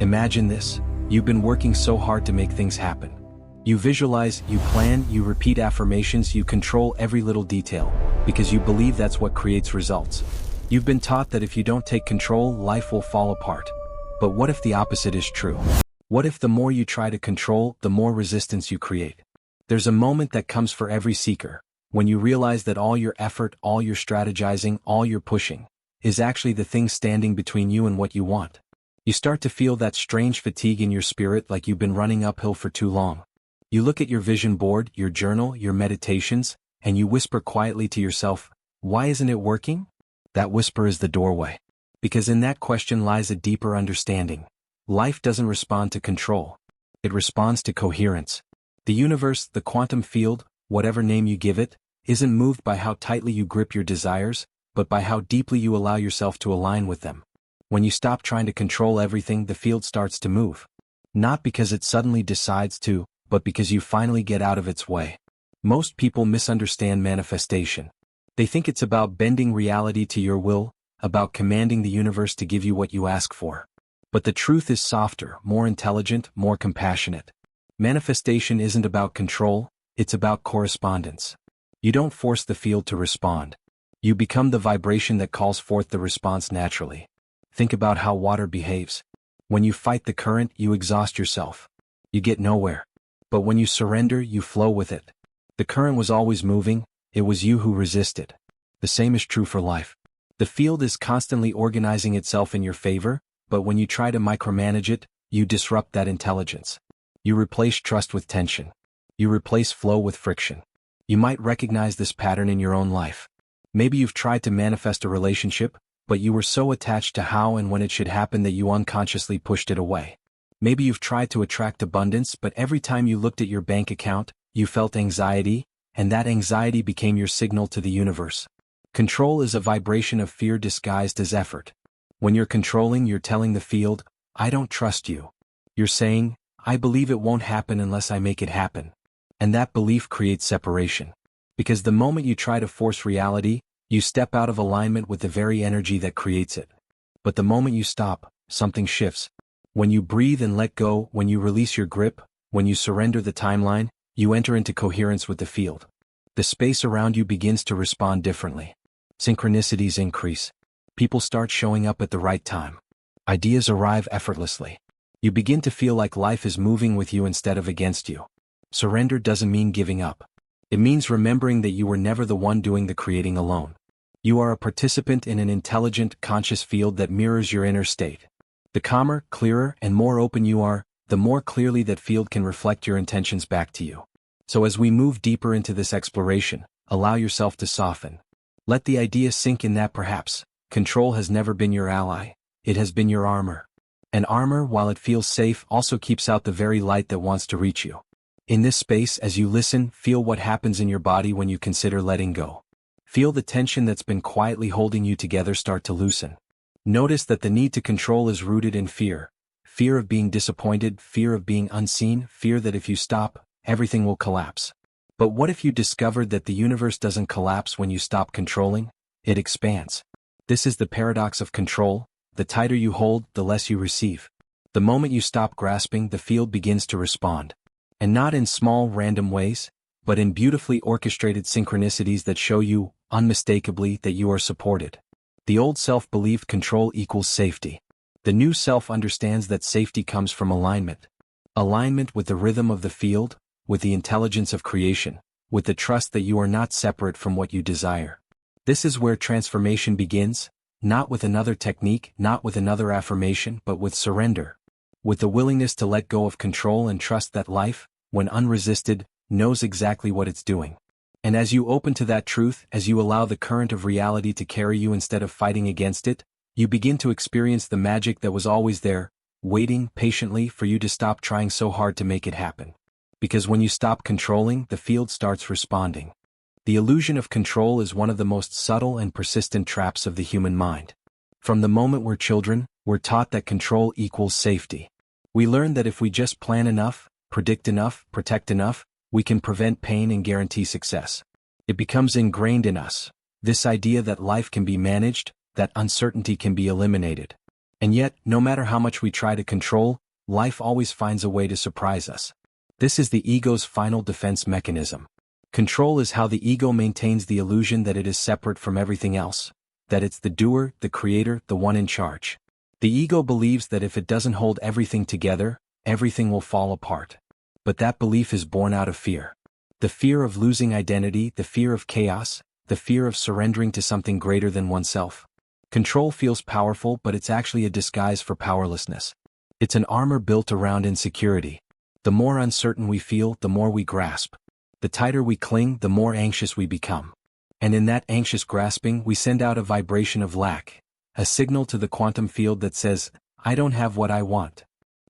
Imagine this. You've been working so hard to make things happen. You visualize, you plan, you repeat affirmations, you control every little detail, because you believe that's what creates results. You've been taught that if you don't take control, life will fall apart. But what if the opposite is true? What if the more you try to control, the more resistance you create? There's a moment that comes for every seeker, when you realize that all your effort, all your strategizing, all your pushing, is actually the thing standing between you and what you want. You start to feel that strange fatigue in your spirit, like you've been running uphill for too long. You look at your vision board, your journal, your meditations, and you whisper quietly to yourself, "Why isn't it working?" That whisper is the doorway. Because in that question lies a deeper understanding. Life doesn't respond to control. It responds to coherence. The universe, the quantum field, whatever name you give it, isn't moved by how tightly you grip your desires, but by how deeply you allow yourself to align with them. When you stop trying to control everything, the field starts to move. Not because it suddenly decides to, but because you finally get out of its way. Most people misunderstand manifestation. They think it's about bending reality to your will, about commanding the universe to give you what you ask for. But the truth is softer, more intelligent, more compassionate. Manifestation isn't about control, it's about correspondence. You don't force the field to respond. You become the vibration that calls forth the response naturally. Think about how water behaves. When you fight the current, you exhaust yourself. You get nowhere. But when you surrender, you flow with it. The current was always moving, it was you who resisted. The same is true for life. The field is constantly organizing itself in your favor, but when you try to micromanage it, you disrupt that intelligence. You replace trust with tension. You replace flow with friction. You might recognize this pattern in your own life. Maybe you've tried to manifest a relationship, but you were so attached to how and when it should happen that you unconsciously pushed it away. Maybe you've tried to attract abundance, but every time you looked at your bank account, you felt anxiety, and that anxiety became your signal to the universe. Control is a vibration of fear disguised as effort. When you're controlling, you're telling the field, "I don't trust you." You're saying, "I believe it won't happen unless I make it happen." And that belief creates separation. Because the moment you try to force reality, you step out of alignment with the very energy that creates it. But the moment you stop, something shifts. When you breathe and let go, when you release your grip, when you surrender the timeline, you enter into coherence with the field. The space around you begins to respond differently. Synchronicities increase. People start showing up at the right time. Ideas arrive effortlessly. You begin to feel like life is moving with you instead of against you. Surrender doesn't mean giving up. It means remembering that you were never the one doing the creating alone. You are a participant in an intelligent, conscious field that mirrors your inner state. The calmer, clearer, and more open you are, the more clearly that field can reflect your intentions back to you. So as we move deeper into this exploration, allow yourself to soften. Let the idea sink in that perhaps control has never been your ally, it has been your armor. And armor, while it feels safe, also keeps out the very light that wants to reach you. In this space, as you listen, feel what happens in your body when you consider letting go. Feel the tension that's been quietly holding you together start to loosen. Notice that the need to control is rooted in fear. Fear of being disappointed, fear of being unseen, fear that if you stop, everything will collapse. But what if you discovered that the universe doesn't collapse when you stop controlling? It expands. This is the paradox of control. The tighter you hold, the less you receive. The moment you stop grasping, the field begins to respond. And not in small, random ways, but in beautifully orchestrated synchronicities that show you, unmistakably, that you are supported. The old self believed control equals safety. The new self understands that safety comes from alignment. Alignment with the rhythm of the field, with the intelligence of creation, with the trust that you are not separate from what you desire. This is where transformation begins, not with another technique, not with another affirmation, but with surrender. With the willingness to let go of control and trust that life, when unresisted, knows exactly what it's doing. And as you open to that truth, as you allow the current of reality to carry you instead of fighting against it, you begin to experience the magic that was always there, waiting patiently for you to stop trying so hard to make it happen. Because when you stop controlling, the field starts responding. The illusion of control is one of the most subtle and persistent traps of the human mind. From the moment we're children, we're taught that control equals safety. We learn that if we just plan enough, predict enough, protect enough, we can prevent pain and guarantee success. It becomes ingrained in us, this idea that life can be managed, that uncertainty can be eliminated. And yet, no matter how much we try to control, life always finds a way to surprise us. This is the ego's final defense mechanism. Control is how the ego maintains the illusion that it is separate from everything else, that it's the doer, the creator, the one in charge. The ego believes that if it doesn't hold everything together, everything will fall apart. But that belief is born out of fear. The fear of losing identity, the fear of chaos, the fear of surrendering to something greater than oneself. Control feels powerful, but it's actually a disguise for powerlessness. It's an armor built around insecurity. The more uncertain we feel, the more we grasp. The tighter we cling, the more anxious we become. And in that anxious grasping, we send out a vibration of lack, a signal to the quantum field that says, I don't have what I want.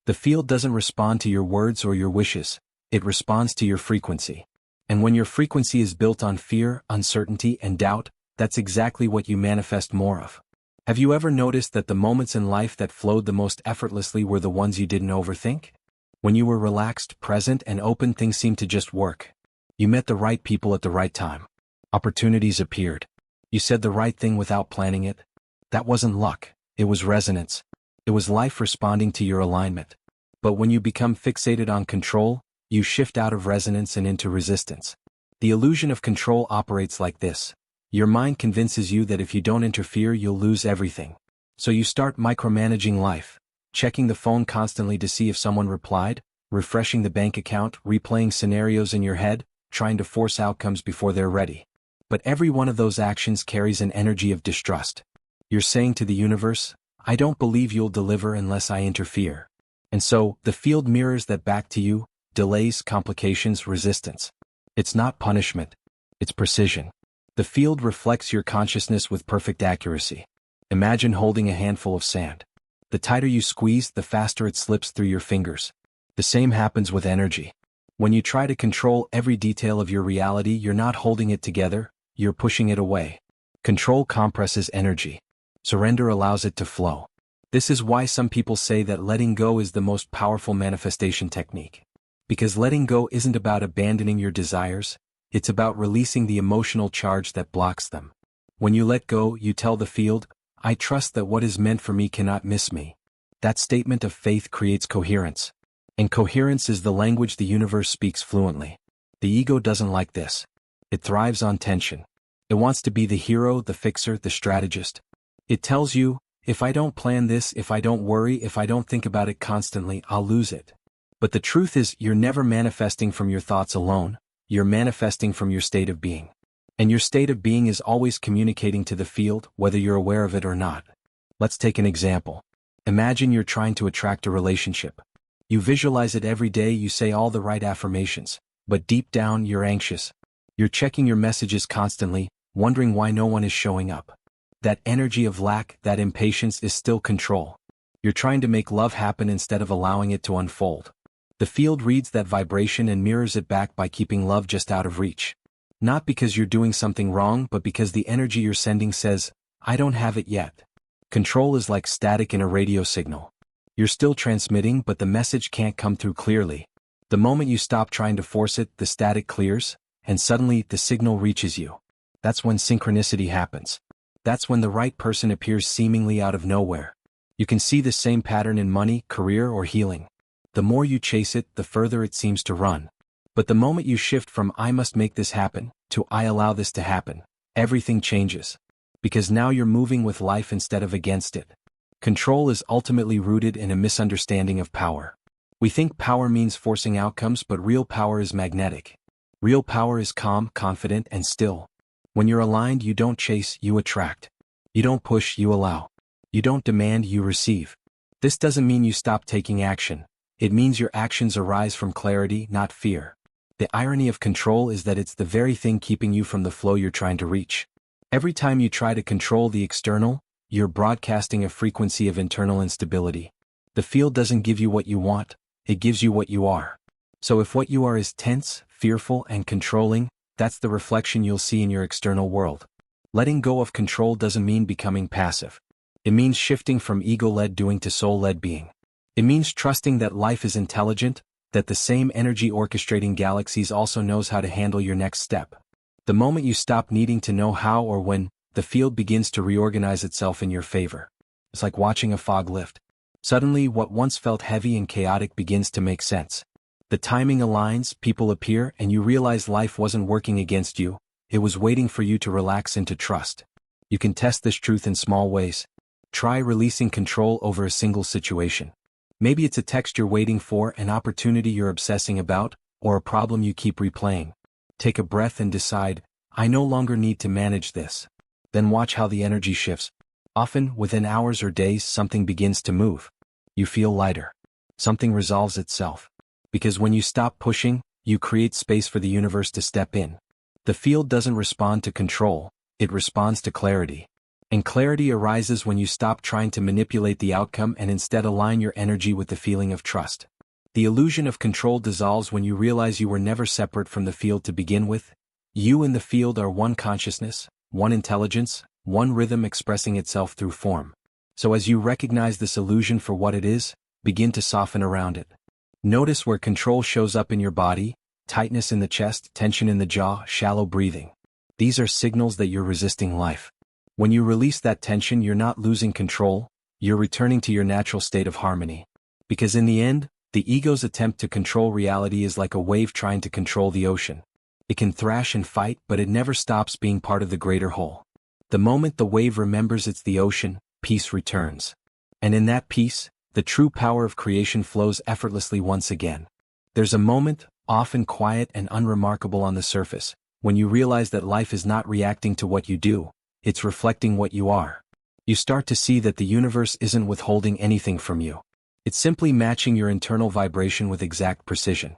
The field doesn't respond to your words or your wishes, it responds to your frequency. And when your frequency is built on fear, uncertainty, and doubt, that's exactly what you manifest more of. Have you ever noticed that the moments in life that flowed the most effortlessly were the ones you didn't overthink? When you were relaxed, present, and open, things seemed to just work. You met the right people at the right time. Opportunities appeared. You said the right thing without planning it. That wasn't luck, it was resonance. It was life responding to your alignment. But when you become fixated on control, you shift out of resonance and into resistance. The illusion of control operates like this. Your mind convinces you that if you don't interfere, you'll lose everything. So you start micromanaging life, checking the phone constantly to see if someone replied, refreshing the bank account, replaying scenarios in your head, trying to force outcomes before they're ready. But every one of those actions carries an energy of distrust. You're saying to the universe, I don't believe you'll deliver unless I interfere. And so, the field mirrors that back to you, delays, complications, resistance. It's not punishment. It's precision. The field reflects your consciousness with perfect accuracy. Imagine holding a handful of sand. The tighter you squeeze, the faster it slips through your fingers. The same happens with energy. When you try to control every detail of your reality, you're not holding it together, you're pushing it away. Control compresses energy. Surrender allows it to flow. This is why some people say that letting go is the most powerful manifestation technique. Because letting go isn't about abandoning your desires, it's about releasing the emotional charge that blocks them. When you let go, you tell the field, I trust that what is meant for me cannot miss me. That statement of faith creates coherence. And coherence is the language the universe speaks fluently. The ego doesn't like this. It thrives on tension. It wants to be the hero, the fixer, the strategist. It tells you, if I don't plan this, if I don't worry, if I don't think about it constantly, I'll lose it. But the truth is, you're never manifesting from your thoughts alone, you're manifesting from your state of being. And your state of being is always communicating to the field, whether you're aware of it or not. Let's take an example. Imagine you're trying to attract a relationship. You visualize it every day, you say all the right affirmations, but deep down you're anxious. You're checking your messages constantly, wondering why no one is showing up. That energy of lack, that impatience is still control. You're trying to make love happen instead of allowing it to unfold. The field reads that vibration and mirrors it back by keeping love just out of reach. Not because you're doing something wrong, but because the energy you're sending says, I don't have it yet. Control is like static in a radio signal. You're still transmitting, but the message can't come through clearly. The moment you stop trying to force it, the static clears, and suddenly the signal reaches you. That's when synchronicity happens. That's when the right person appears seemingly out of nowhere. You can see the same pattern in money, career, or healing. The more you chase it, the further it seems to run. But the moment you shift from I must make this happen, to I allow this to happen, everything changes. Because now you're moving with life instead of against it. Control is ultimately rooted in a misunderstanding of power. We think power means forcing outcomes, but real power is magnetic. Real power is calm, confident, and still. When you're aligned, you don't chase, you attract. You don't push, you allow. You don't demand, you receive. This doesn't mean you stop taking action. It means your actions arise from clarity, not fear. The irony of control is that it's the very thing keeping you from the flow you're trying to reach. Every time you try to control the external, you're broadcasting a frequency of internal instability. The field doesn't give you what you want, it gives you what you are. So if what you are is tense, fearful, and controlling, that's the reflection you'll see in your external world. Letting go of control doesn't mean becoming passive. It means shifting from ego-led doing to soul-led being. It means trusting that life is intelligent, that the same energy orchestrating galaxies also knows how to handle your next step. The moment you stop needing to know how or when, the field begins to reorganize itself in your favor. It's like watching a fog lift. Suddenly, what once felt heavy and chaotic begins to make sense. The timing aligns, people appear, and you realize life wasn't working against you, it was waiting for you to relax into trust. You can test this truth in small ways. Try releasing control over a single situation. Maybe it's a text you're waiting for, an opportunity you're obsessing about, or a problem you keep replaying. Take a breath and decide, I no longer need to manage this. Then watch how the energy shifts. Often, within hours or days, something begins to move. You feel lighter. Something resolves itself. Because when you stop pushing, you create space for the universe to step in. The field doesn't respond to control, it responds to clarity. And clarity arises when you stop trying to manipulate the outcome and instead align your energy with the feeling of trust. The illusion of control dissolves when you realize you were never separate from the field to begin with. You and the field are one consciousness, one intelligence, one rhythm expressing itself through form. So as you recognize this illusion for what it is, begin to soften around it. Notice where control shows up in your body: tightness in the chest, tension in the jaw, shallow breathing. These are signals that you're resisting life. When you release that tension, you're not losing control, you're returning to your natural state of harmony. Because in the end, the ego's attempt to control reality is like a wave trying to control the ocean. It can thrash and fight, but it never stops being part of the greater whole. The moment the wave remembers it's the ocean, peace returns. And in that peace, the true power of creation flows effortlessly once again. There's a moment, often quiet and unremarkable on the surface, when you realize that life is not reacting to what you do, it's reflecting what you are. You start to see that the universe isn't withholding anything from you. It's simply matching your internal vibration with exact precision.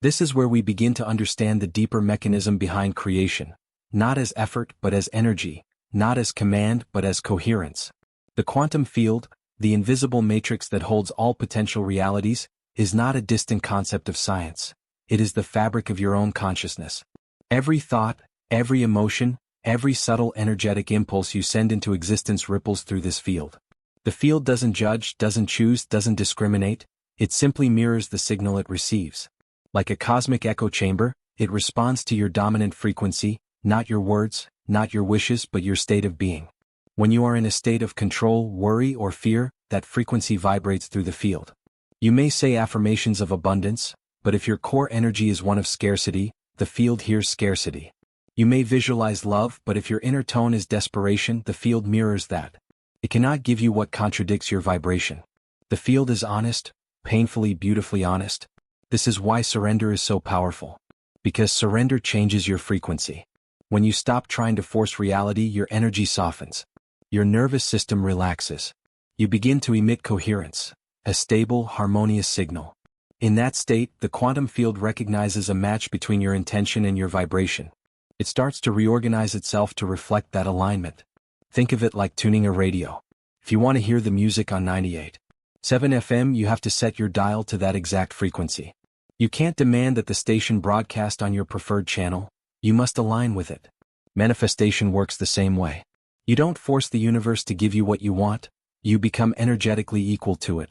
This is where we begin to understand the deeper mechanism behind creation, not as effort but as energy, not as command but as coherence. The quantum field, the invisible matrix that holds all potential realities, is not a distant concept of science. It is the fabric of your own consciousness. Every thought, every emotion, every subtle energetic impulse you send into existence ripples through this field. The field doesn't judge, doesn't choose, doesn't discriminate, it simply mirrors the signal it receives. Like a cosmic echo chamber, it responds to your dominant frequency, not your words, not your wishes, but your state of being. When you are in a state of control, worry, or fear, that frequency vibrates through the field. You may say affirmations of abundance, but if your core energy is one of scarcity, the field hears scarcity. You may visualize love, but if your inner tone is desperation, the field mirrors that. It cannot give you what contradicts your vibration. The field is honest, painfully, beautifully honest. This is why surrender is so powerful. Because surrender changes your frequency. When you stop trying to force reality, your energy softens. Your nervous system relaxes. You begin to emit coherence, a stable, harmonious signal. In that state, the quantum field recognizes a match between your intention and your vibration. It starts to reorganize itself to reflect that alignment. Think of it like tuning a radio. If you want to hear the music on 98.7 FM, you have to set your dial to that exact frequency. You can't demand that the station broadcast on your preferred channel, you must align with it. Manifestation works the same way. You don't force the universe to give you what you want, you become energetically equal to it.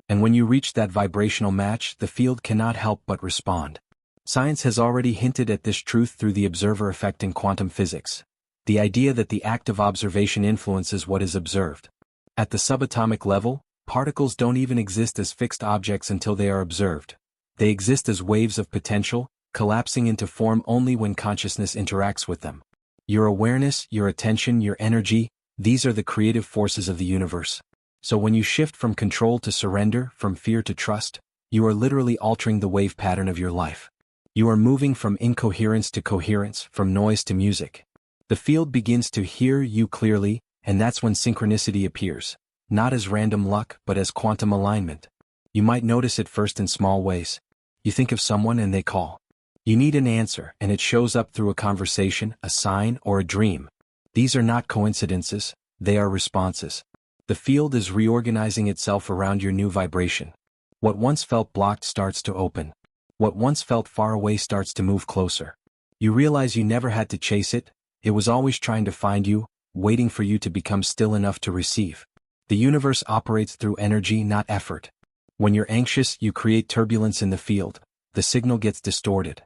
And when you reach that vibrational match, the field cannot help but respond. Science has already hinted at this truth through the observer effect in quantum physics. The idea that the act of observation influences what is observed. At the subatomic level, particles don't even exist as fixed objects until they are observed. They exist as waves of potential, collapsing into form only when consciousness interacts with them. Your awareness, your attention, your energy, these are the creative forces of the universe. So when you shift from control to surrender, from fear to trust, you are literally altering the wave pattern of your life. You are moving from incoherence to coherence, from noise to music. The field begins to hear you clearly, and that's when synchronicity appears, not as random luck but as quantum alignment. You might notice it first in small ways. You think of someone and they call. You need an answer, and it shows up through a conversation, a sign, or a dream. These are not coincidences, they are responses. The field is reorganizing itself around your new vibration. What once felt blocked starts to open. What once felt far away starts to move closer. You realize you never had to chase it, it was always trying to find you, waiting for you to become still enough to receive. The universe operates through energy, not effort. When you're anxious, you create turbulence in the field, the signal gets distorted.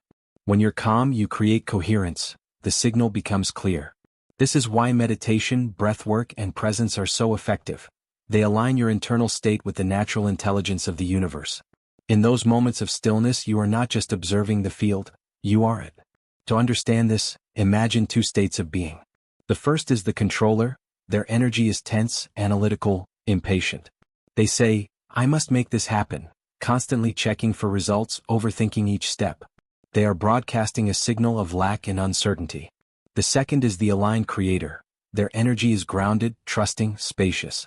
When you're calm, you create coherence, the signal becomes clear. This is why meditation, breathwork, and presence are so effective. They align your internal state with the natural intelligence of the universe. In those moments of stillness, you are not just observing the field, you are it. To understand this, imagine two states of being. The first is the controller. Their energy is tense, analytical, impatient. They say, "I must make this happen," constantly checking for results, overthinking each step. They are broadcasting a signal of lack and uncertainty. The second is the aligned creator. Their energy is grounded, trusting, spacious.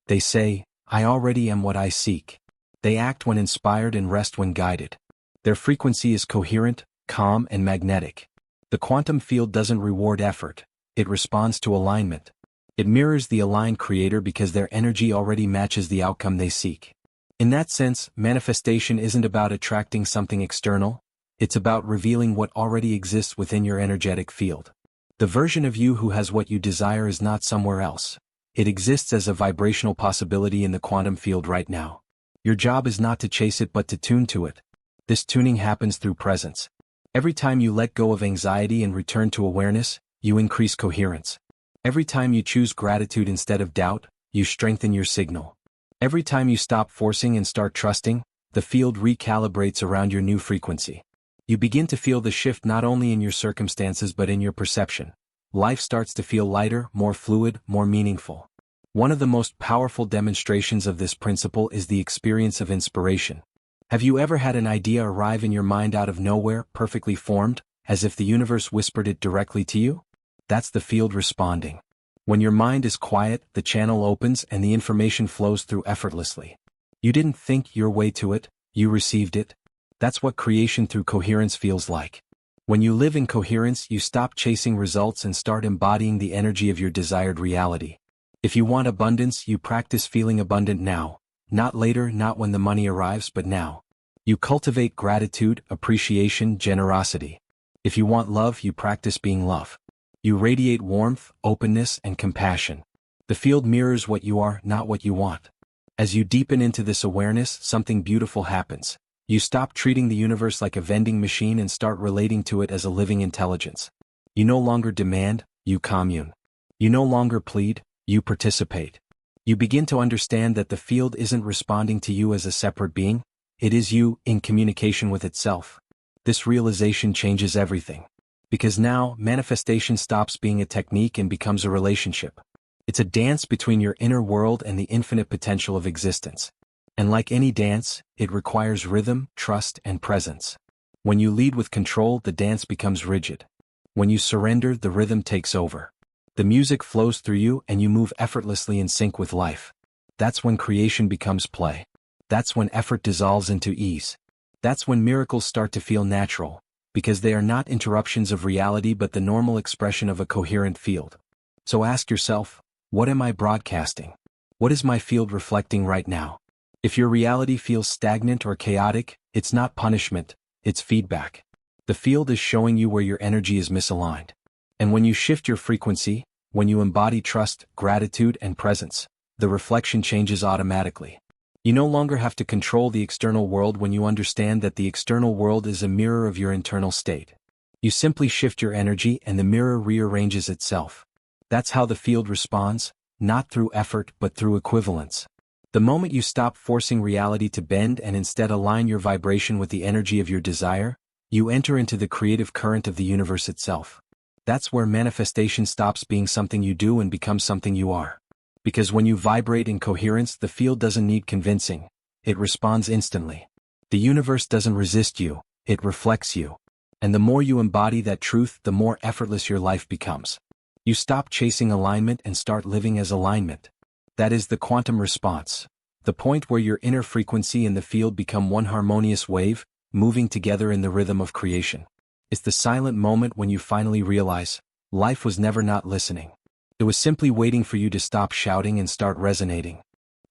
They say, "I already am what I seek." They act when inspired and rest when guided. Their frequency is coherent, calm, and magnetic. The quantum field doesn't reward effort, it responds to alignment. It mirrors the aligned creator because their energy already matches the outcome they seek. In that sense, manifestation isn't about attracting something external, it's about revealing what already exists within your energetic field. The version of you who has what you desire is not somewhere else. It exists as a vibrational possibility in the quantum field right now. Your job is not to chase it but to tune to it. This tuning happens through presence. Every time you let go of anxiety and return to awareness, you increase coherence. Every time you choose gratitude instead of doubt, you strengthen your signal. Every time you stop forcing and start trusting, the field recalibrates around your new frequency. You begin to feel the shift not only in your circumstances but in your perception. Life starts to feel lighter, more fluid, more meaningful. One of the most powerful demonstrations of this principle is the experience of inspiration. Have you ever had an idea arrive in your mind out of nowhere, perfectly formed, as if the universe whispered it directly to you? That's the field responding. When your mind is quiet, the channel opens and the information flows through effortlessly. You didn't think your way to it, you received it. That's what creation through coherence feels like. When you live in coherence, you stop chasing results and start embodying the energy of your desired reality. If you want abundance, you practice feeling abundant now, not later, not when the money arrives, but now. You cultivate gratitude, appreciation, generosity. If you want love, you practice being love. You radiate warmth, openness, and compassion. The field mirrors what you are, not what you want. As you deepen into this awareness, something beautiful happens. You stop treating the universe like a vending machine and start relating to it as a living intelligence. You no longer demand, you commune. You no longer plead, you participate. You begin to understand that the field isn't responding to you as a separate being, it is you in communication with itself. This realization changes everything. Because now, manifestation stops being a technique and becomes a relationship. It's a dance between your inner world and the infinite potential of existence. And like any dance, it requires rhythm, trust, and presence. When you lead with control, the dance becomes rigid. When you surrender, the rhythm takes over. The music flows through you and you move effortlessly in sync with life. That's when creation becomes play. That's when effort dissolves into ease. That's when miracles start to feel natural, because they are not interruptions of reality but the normal expression of a coherent field. So ask yourself, what am I broadcasting? What is my field reflecting right now? If your reality feels stagnant or chaotic, it's not punishment, it's feedback. The field is showing you where your energy is misaligned. And when you shift your frequency, when you embody trust, gratitude, and presence, the reflection changes automatically. You no longer have to control the external world when you understand that the external world is a mirror of your internal state. You simply shift your energy and the mirror rearranges itself. That's how the field responds, not through effort but through equivalence. The moment you stop forcing reality to bend and instead align your vibration with the energy of your desire, you enter into the creative current of the universe itself. That's where manifestation stops being something you do and becomes something you are. Because when you vibrate in coherence, the field doesn't need convincing, it responds instantly. The universe doesn't resist you, it reflects you. And the more you embody that truth, the more effortless your life becomes. You stop chasing alignment and start living as alignment. That is the quantum response, the point where your inner frequency and the field become one harmonious wave, moving together in the rhythm of creation. It's the silent moment when you finally realize, life was never not listening. It was simply waiting for you to stop shouting and start resonating.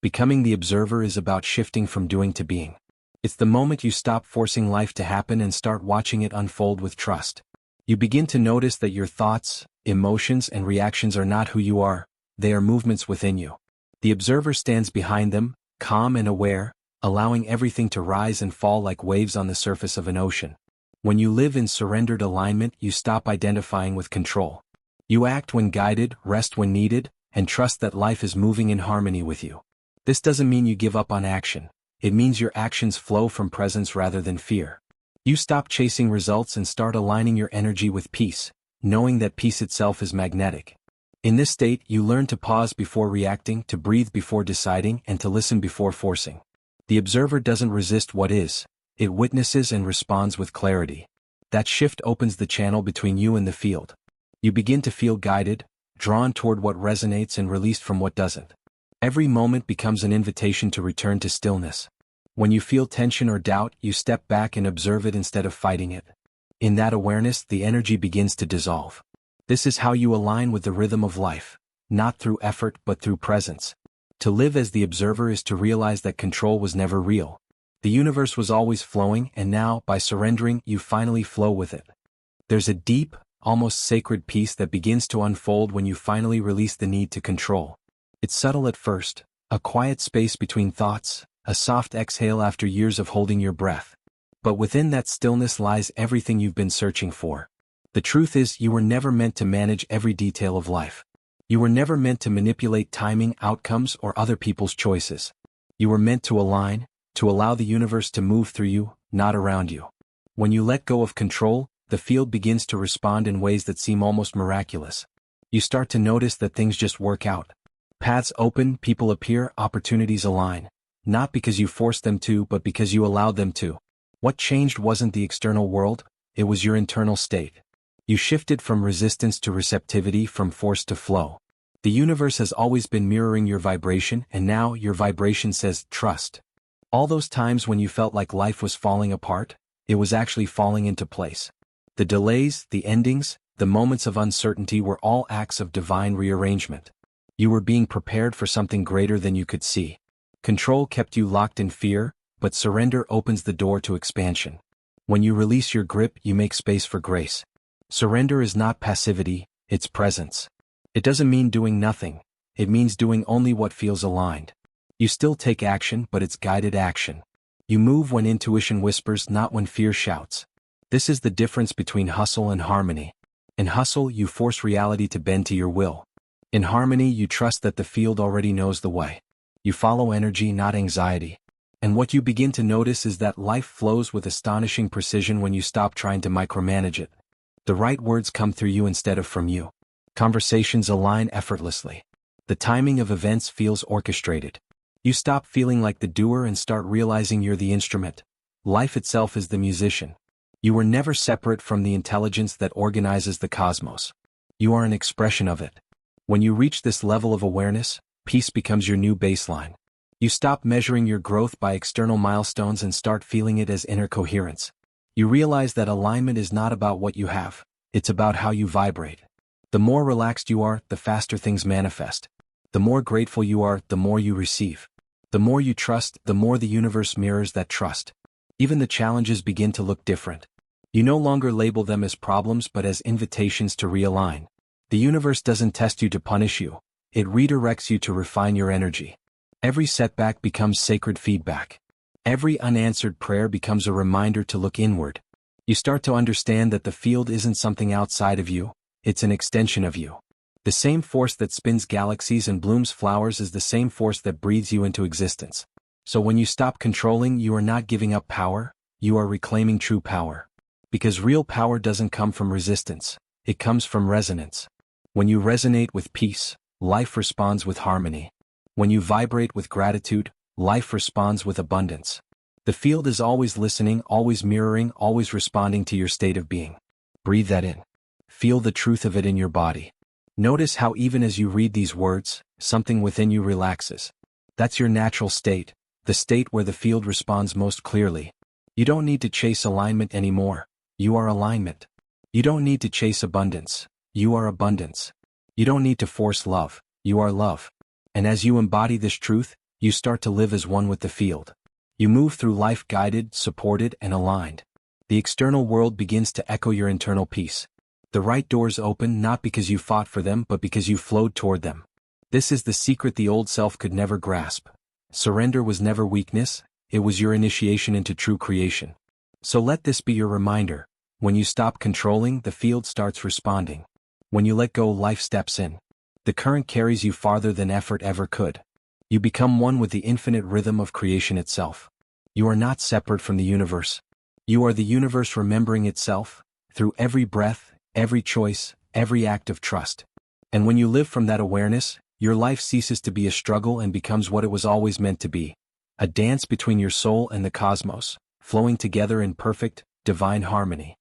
Becoming the observer is about shifting from doing to being. It's the moment you stop forcing life to happen and start watching it unfold with trust. You begin to notice that your thoughts, emotions, and reactions are not who you are, they are movements within you. The observer stands behind them, calm and aware, allowing everything to rise and fall like waves on the surface of an ocean. When you live in surrendered alignment, you stop identifying with control. You act when guided, rest when needed, and trust that life is moving in harmony with you. This doesn't mean you give up on action. It means your actions flow from presence rather than fear. You stop chasing results and start aligning your energy with peace, knowing that peace itself is magnetic. In this state, you learn to pause before reacting, to breathe before deciding, and to listen before forcing. The observer doesn't resist what is. It witnesses and responds with clarity. That shift opens the channel between you and the field. You begin to feel guided, drawn toward what resonates and released from what doesn't. Every moment becomes an invitation to return to stillness. When you feel tension or doubt, you step back and observe it instead of fighting it. In that awareness, the energy begins to dissolve. This is how you align with the rhythm of life, not through effort but through presence. To live as the observer is to realize that control was never real. The universe was always flowing, and now, by surrendering, you finally flow with it. There's a deep, almost sacred peace that begins to unfold when you finally release the need to control. It's subtle at first, a quiet space between thoughts, a soft exhale after years of holding your breath. But within that stillness lies everything you've been searching for. The truth is, you were never meant to manage every detail of life. You were never meant to manipulate timing, outcomes, or other people's choices. You were meant to align, to allow the universe to move through you, not around you. When you let go of control, the field begins to respond in ways that seem almost miraculous. You start to notice that things just work out. Paths open, people appear, opportunities align. Not because you forced them to, but because you allowed them to. What changed wasn't the external world, it was your internal state. You shifted from resistance to receptivity, from force to flow. The universe has always been mirroring your vibration, and now your vibration says, trust. All those times when you felt like life was falling apart, it was actually falling into place. The delays, the endings, the moments of uncertainty were all acts of divine rearrangement. You were being prepared for something greater than you could see. Control kept you locked in fear, but surrender opens the door to expansion. When you release your grip, you make space for grace. Surrender is not passivity, it's presence. It doesn't mean doing nothing, it means doing only what feels aligned. You still take action, but it's guided action. You move when intuition whispers, not when fear shouts. This is the difference between hustle and harmony. In hustle, you force reality to bend to your will. In harmony, you trust that the field already knows the way. You follow energy, not anxiety. And what you begin to notice is that life flows with astonishing precision when you stop trying to micromanage it. The right words come through you instead of from you. Conversations align effortlessly. The timing of events feels orchestrated. You stop feeling like the doer and start realizing you're the instrument. Life itself is the musician. You were never separate from the intelligence that organizes the cosmos. You are an expression of it. When you reach this level of awareness, peace becomes your new baseline. You stop measuring your growth by external milestones and start feeling it as inner coherence. You realize that alignment is not about what you have, it's about how you vibrate. The more relaxed you are, the faster things manifest. The more grateful you are, the more you receive. The more you trust, the more the universe mirrors that trust. Even the challenges begin to look different. You no longer label them as problems but as invitations to realign. The universe doesn't test you to punish you, it redirects you to refine your energy. Every setback becomes sacred feedback. Every unanswered prayer becomes a reminder to look inward. You start to understand that the field isn't something outside of you, it's an extension of you. The same force that spins galaxies and blooms flowers is the same force that breathes you into existence. So when you stop controlling, you are not giving up power, you are reclaiming true power. Because real power doesn't come from resistance, it comes from resonance. When you resonate with peace, life responds with harmony. When you vibrate with gratitude, life responds with abundance. The field is always listening, always mirroring, always responding to your state of being. Breathe that in. Feel the truth of it in your body. Notice how even as you read these words, something within you relaxes. That's your natural state, the state where the field responds most clearly. You don't need to chase alignment anymore. You are alignment. You don't need to chase abundance. You are abundance. You don't need to force love. You are love. And as you embody this truth, you start to live as one with the field. You move through life guided, supported, and aligned. The external world begins to echo your internal peace. The right doors open not because you fought for them but because you flowed toward them. This is the secret the old self could never grasp. Surrender was never weakness, it was your initiation into true creation. So let this be your reminder. When you stop controlling, the field starts responding. When you let go, life steps in. The current carries you farther than effort ever could. You become one with the infinite rhythm of creation itself. You are not separate from the universe. You are the universe remembering itself, through every breath, every choice, every act of trust. And when you live from that awareness, your life ceases to be a struggle and becomes what it was always meant to be. A dance between your soul and the cosmos, flowing together in perfect, divine harmony.